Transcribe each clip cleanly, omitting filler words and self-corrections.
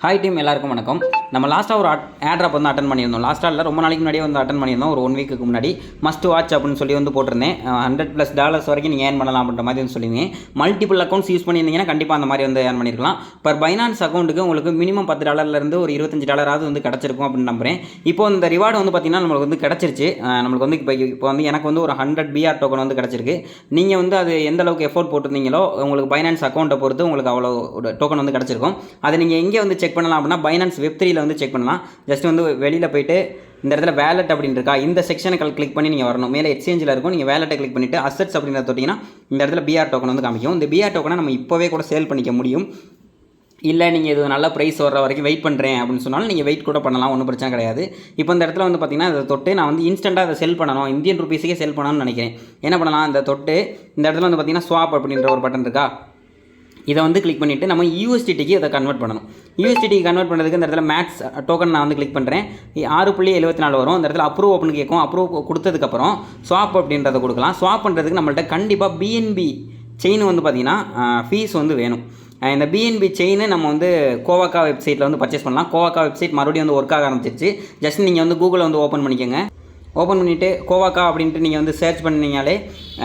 Hi team, எல்லாருக்கும் வணக்கம். நம்ம லாஸ்ட்டாக ஒரு ஆட்ராப் வந்து அட்டன் பண்ணியிருந்தோம். லாஸ்ட்டாக இல்லை, ரொம்ப நாளைக்கு முன்னாடியே வந்து அட்டன் பண்ணியிருந்தோம். ஒரு 1 வீக்குக்கு முன்னாடி மஸ்ட் வாட்ச் அப்படின்னு சொல்லி வந்து போட்டிருந்தேன். $100+ வரைக்கும் நீங்கள் ஏர்ன் பண்ணலாம் அப்படின்ற மாதிரி வந்து சொல்லியிருந்தேன். மல்டிபிள் அக்கௌண்ட்ஸ் யூஸ் பண்ணியிருந்தீங்கன்னா கண்டிப்பாக அந்த மாதிரி வந்து ஏர்ன் பண்ணியிருக்கலாம். பர் பைனான்ஸ் அக்கௌண்ட்டுக்கு உங்களுக்கு மினிமம் $10 ஒரு $25 வந்து கிடச்சிருக்கும் அப்படின்னு நம்புறேன். இப்போ இந்த ரிவார்டு வந்து பார்த்தீங்கன்னா நம்மளுக்கு வந்து கிடச்சிருச்சு. நம்மளுக்கு வந்து இப்போ வந்து எனக்கு வந்து ஒரு 100 BR டோக்கன் வந்து கிடச்சிருக்கு. நீங்கள் வந்து அது எந்த அளவுக்கு எஃபோர்ட் போட்டிருந்தீங்களோ உங்களுக்கு பைனான்ஸ் அக்கௌண்ட்டை பொறுத்து உங்களுக்கு அவ்வளோ டோக்கன் வந்து கிடச்சிருக்கும். அதை நீங்கள் எங்கே வந்து செக் பண்ணலாம் அப்படின்னா பைனான்ஸ் வெப்3ல வந்து செக் பண்ணலாம். ஜஸ்ட் வந்து வெளியில் போயிட்டு இந்த இடத்துல வேலட் அப்படின்னு இருக்கா, இந்த செக்ஷனை கிளிக் பண்ணி நீங்கள் வரணும். மேலே எக்ஸ்சேஞ்சில் இருக்கும். நீங்கள் வேலட்டை கிளிக் பண்ணிவிட்டு அசட்ஸ் அப்படின்றத தொட்டிங்கன்னா இந்த இடத்துல பிஆர் டோக்கன் வந்து காமிக்கும். இந்த பிஆர் டோக்கனை நம்ம இப்போவே கூட சேல் பண்ணிக்க முடியும். இல்லை நீங்கள் இது நல்ல ப்ரைஸ் வர்ற வரைக்கும் வெயிட் பண்ணுறேன் அப்படின்னு சொன்னாலும் நீங்கள் வெயிட் கூட பண்ணலாம், ஒன்றும் பிரச்சனை கிடையாது. இப்போ இந்த இடத்துல வந்து பார்த்தீங்கன்னா இதை தொட்டு நான் வந்து இன்ஸ்டண்ட்டாக அதை செல் பண்ணணும், இந்தியன் ருபீஸுக்கே செல் பண்ணணும்னு நினைக்கிறேன். என்ன பண்ணலாம், இந்த தொட்டு இந்த இடத்துல வந்து பார்த்தீங்கன்னா ஸ்வாப் அப்படின்ற ஒரு பட்டன் இருக்கா, இதை வந்து கிளிக் பண்ணிவிட்டு நம்ம யூஎஸ்டிக்கு இதை கன்வெர்ட் பண்ணணும். யூஎஸ்டிக்கு கன்வெர்ட் பண்ணுறதுக்கு இந்த இடத்துல மேக்ஸ் டோக்கன் நான் வந்து கிளிக் பண்ணுறேன். 6.74 வரும். இந்த இடத்துல அப்ரூவ் அப்படின்னு கேட்கும். அப்ரூவ் கொடுத்ததுக்கப்புறம் ஸ்வாப் அப்படின்றத கொடுக்கலாம். ஸ்வாப் பண்ணுறதுக்கு நம்மள்ட்ட கண்டிப்பாக பிஎன்பி செயின் வந்து பார்த்திங்கன்னா ஃபீஸ் வந்து வேணும். இந்த பிஎன்பி செயின் நம்ம வந்து கோவாக்கா வெப்சைட்டில் வந்து பர்ச்சேஸ் பண்ணலாம். கோவாக்கா வெப்சைட் மறுபடியும் வந்து ஒர்க் ஆக ஆரம்பிச்சிருச்சு. ஜஸ்ட் நீங்கள் வந்து கூகுளில் வந்து ஓப்பன் பண்ணிக்கோங்க. ஓப்பன் பண்ணிவிட்டு கோவாக்கா அப்படின்ட்டு நீங்கள் வந்து சர்ச் பண்ணிங்கனாலே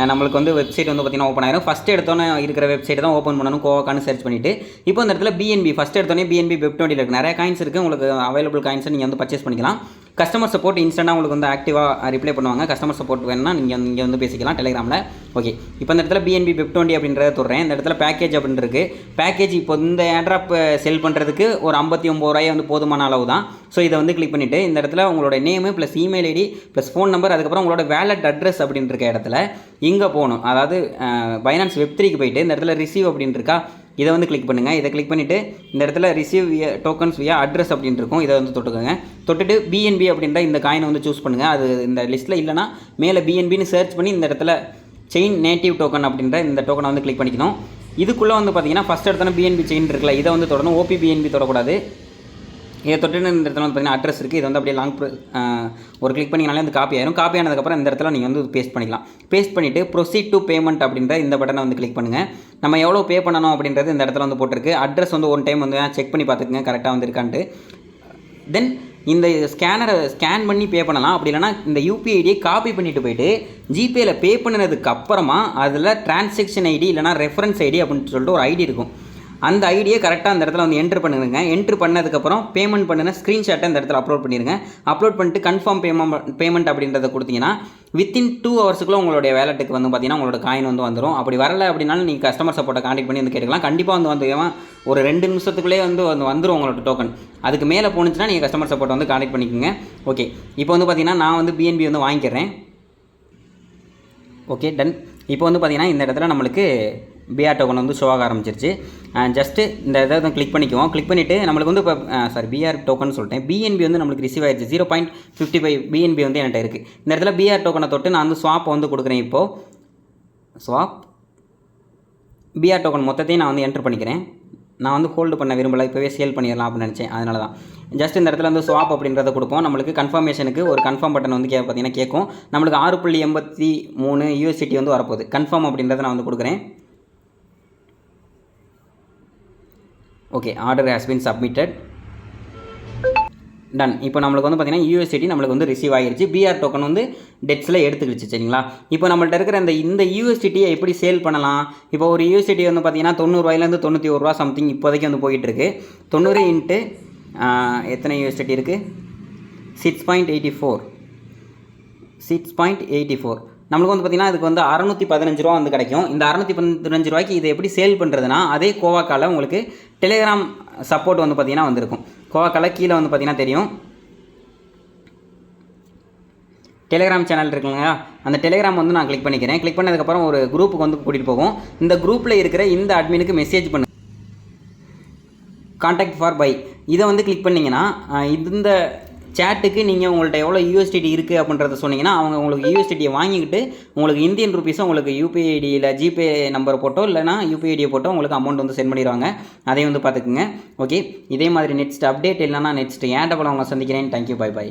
நம்மளுக்கு வந்து வெப்சைட் வந்து பார்த்திங்கன்னா ஓப்பன் ஆயிரும். ஃபஸ்ட்டு எடுத்தோன்னே இருக்கிற வெப்சைட் தான் ஓப்பன் பண்ணணும், கோவாக்கான்னு சர்ச் பண்ணிவிட்டு. இப்போ இந்த இடத்துல பிஎன்பி ஃபஸ்ட்டு எடுத்தோன்னே பிஎன்பி வெப்20 இருக்குது. நிறைய காயின்ஸ் இருக்குது. உங்களுக்கு அவைலபிள் காயின்ஸை நீங்கள் வந்து பர்ச்சேஸ் பண்ணிக்கலாம். கஸ்டமர் சப்போர்ட் இன்ஸ்டன்ட்டாக உங்களுக்கு வந்து ஆக்டிவாக ரிப்ளை பண்ணுவாங்க. கஸ்டமர் சப்போர்ட் வேணும்னா நீங்கள் இங்கே வந்து பேசிக்கலாம் டெலிகிராமில். ஓகே, இப்போ இந்த இடத்துல பிஎன்பி வெப்20 அப்படின்றத தொடுறேன். இந்த இடத்துல பேக்கேஜ் அப்படின்னு இருக்குது. பேக்கேஜ் இப்போ இந்த ஏர்ட்ராப் செல் பண்ணுறதுக்கு ஒரு $59 வந்து போதுமான அளவு தான். ஸோ இதை வந்து கிளிக் பண்ணிவிட்டு இந்த இடத்துல உங்களோட name plus email ID plus phone number, அதுக்கப்புறம் உங்களோட வேலட் அட்ரஸ் அப்படின்னு இருக்க இடத்துல இங்கே போகணும். அதாவது பைனான்ஸ் வெப்3க்கு போயிட்டு இந்த இடத்துல ரிசீவ் அப்படின்னு இருக்கா, இதை வந்து கிளிக் பண்ணுங்கள். இதை கிளிக் பண்ணிவிட்டு இந்த இடத்துல ரிசீவ் டோக்கன்ஸ் வியா அட்ரஸ் அப்படின்னு இருக்கும். இதை வந்து தொட்டுக்கோங்க. தொட்டுட்டு பிஎன்பி அப்படின்ற இந்த காயினை வந்து சூஸ் பண்ணுங்கள். அது இந்த லிஸ்ட்டில் இல்லைனா மேலே பிஎன்பின்னு சர்ச் பண்ணி இந்த இடத்துல செயின் நேட்டிவ் டோக்கன் அப்படின்ற இந்த டோக்கனை வந்து கிளிக் பண்ணிக்கணும். இதுக்குள்ளே வந்து பார்த்தீங்கன்னா ஃபஸ்ட் இடத்துல பிஎன்பி செயின் இருக்குல்ல, இதை வந்து தொடரணும். ஓபி பிஎன்பி தொடக்கூடாது. இதை தொட்டுன்னு இந்த இடத்துல வந்து பார்த்தீங்கன்னா அட்ரஸ் இருக்குது. இதை வந்து அப்படியே ஒரு கிளிக் பண்ணிங்கனாலே வந்து காப்பி ஆயிரும். காப்பி ஆனதுக்கப்புறம் இந்த இடத்துல நீங்கள் வந்து பேஸ்ட் பண்ணிக்கலாம். பேஸ்ட் பண்ணிவிட்டு ப்ரொசீட் டு பேமெண்ட் அப்படின்ற இந்த பட்டனை வந்து கிளிக் பண்ணுங்கள். நம்ம எவ்வளோ பே பண்ணணும் அப்படின்றது இந்த இடத்துல வந்து போட்டிருக்கு. அட்ரஸ் வந்து ஒன் டைம் வந்து செக் பண்ணி பார்த்துக்குங்க கரெக்டாக வந்து இருக்கான்ட்டு. தென் இந்த ஸ்கேனரை ஸ்கேன் பண்ணி பே பண்ணலாம். அப்படி இல்லைனா இந்த யூபிஐ ஐடியை காப்பி பண்ணிவிட்டு போயிட்டு ஜிபேயில் பே பண்ணினதுக்கு அப்புறமா அதில் டிரான்சாக்ஷன் ஐடி இல்லைனா ரெஃபரன்ஸ் ஐடி அப்படின்னு சொல்லிட்டு ஒரு ஐடி இருக்கும். அந்த ஐடியை கரெக்டாக அந்த இடத்துல வந்து என்ட்ரு பண்ணுங்க. என்ட்ரு பண்ணதுக்கப்புறம் பேமெண்ட் பண்ணின ஸ்க்ரீன்ஷாட்டை இந்த இடத்துல அப்லோட் பண்ணிடுங்க. அப்லோட் பண்ணிட்டு கன்ஃபார்ம் பேமெண்ட் அப்படின்றத கொடுத்தீங்கன்னா வித்தின் 2 ஹவர்ஸுக்குள்ளே உங்களுடைய வேலட்டுக்கு வந்து பார்த்தீங்கன்னா உங்களோட காயின் வந்து வந்துடும். அப்படி வரலை அப்படின்னாலும் நீங்கள் கஸ்டமர் சப்போர்ட்டை கான்டெக்ட் பண்ணி வந்து கேட்டுக்கலாம். கண்டிப்பாக வந்து ஒரு 2 நிமிஷத்துக்குள்ளே வந்து வந்துடும் உங்களோட டோக்கன். அதுக்கு மேலே போணுச்சுன்னா நீங்கள் கஸ்டமர் சப்போர்ட்டை வந்து கான்டெக்ட் பண்ணிக்கோங்க. ஓகே, இப்போ வந்து பார்த்தீங்கன்னா நான் வந்து பிஎன்பி வந்து வாங்கிக்கிறேன். Okay, done. இப்போ வந்து பார்த்தீங்கன்னா இந்த இடத்துல நம்மளுக்கு பிஆர் டோக்கன் வந்து ஷோ ஆக ஆரம்பிச்சிருச்சு. ஜஸ்ட்டு இந்த இதை வந்து கிளிக் பண்ணிக்குவோம். கிளிக் பண்ணிவிட்டு நம்மளுக்கு வந்து இப்போ பிஆர் டோக்கன் சொல்லிட்டேன். பிஎன்பி வந்து நம்மளுக்கு ரிசீவ் ஆயிடுச்சு. 0.55 பிஎன்பி வந்து என்கிட்ட இருக்குது. இந்த இடத்துல பிஆர் டோக்கனை தொட்டு நான் வந்து ஸ்வாப் வந்து கொடுக்குறேன். இப்போது ஸ்வாப் பிஆர் டோக்கன் மொத்தத்தையும் நான் வந்து என்ட்ரு பண்ணிக்கிறேன். நான் வந்து ஹோல்டு பண்ண விரும்பலை, இப்போவே சேல் பண்ணிடலாம் அப்படின்னு நினச்சேன். அதனால தான் ஜஸ்ட் இந்த இடத்துல வந்து ஸ்வாப் அப்படின்றத கொடுப்போம். நம்மளுக்கு கன்ஃபர்மேஷனுக்கு ஒரு கன்ஃபார்ம் பட்டன் வந்து பார்த்தீங்கன்னா கேட்கும். நம்மளுக்கு 6.83 USDT வந்து வரப்போகுது. கன்ஃபார்ம் அப்படின்றத நான் வந்து கொடுக்குறேன். Okay, order has been submitted. Done. இப்போ நம்மளுக்கு வந்து பார்த்தீங்கன்னா USDT நம்மளுக்கு வந்து ரிசீவ் ஆகிருச்சு. பிஆர் டோக்கன் வந்து டெட்ஸில் எடுத்துக்கிடுச்சு. சரிங்களா, இப்போ நம்மள்ட்ட இருக்கிற இந்த USDTயை எப்படி சேல் பண்ணலாம். இப்போ ஒரு USDT வந்து பார்த்தீங்கன்னா $90 $91 சம்திங் இப்போதைக்கு வந்து போயிட்டுருக்கு. 90 இன்ட்டு எத்தனை USDT இருக்குது, 6.84 நம்மளுக்கு வந்து பார்த்திங்கன்னா இதுக்கு வந்து $615 வந்து கிடைக்கும். இந்த $615 இதை எப்படி சேல் பண்ணுறதுனா அதே கோவாக்காவில் உங்களுக்கு டெலிகிராம் சப்போர்ட் வந்து பார்த்திங்கன்னா வந்திருக்கும். கோவாக்காவில் கீழே வந்து பார்த்திங்கன்னா தெரியும் டெலிகிராம் சேனல் இருக்குங்க. அந்த டெலிகிராம் வந்து நான் கிளிக் பண்ணிக்கிறேன். கிளிக் பண்ணதுக்கப்புறம் ஒரு குரூப்புக்கு வந்து கூட்டிகிட்டு போகும். இந்த குரூப்பில் இருக்கிற இந்த அட்மினுக்கு மெசேஜ் பண்ணு கான்டாக்ட் ஃபார் பை, இதை வந்து கிளிக் பண்ணிங்கன்னா இந்த சேட்டுக்கு நீங்கள் உங்கள்கிட்ட எவ்வளோ USDT இருக்குது அப்படின்றத சொன்னீங்கன்னா அவங்க உங்களுக்கு USDTயை வாங்கிக்கிட்டு உங்களுக்கு இந்தியன் ருபீஸும் உங்களுக்கு யூபிஐ ஐடியில் ஜிபே நம்பர் போட்டோ இல்லைனா யூபிஐ ஐடியை போட்டோ உங்களுக்கு அமௌண்ட் வந்து சென்ட் பண்ணிடுவாங்க. அதையும் வந்து பார்த்துக்குங்க. ஓகே, இதே மாதிரி நெக்ஸ்ட் அப்டேட் இல்லைனா நெக்ஸ்ட் ஏர்டபிள் அவங்க சந்திக்கிறேன். Thank you, by.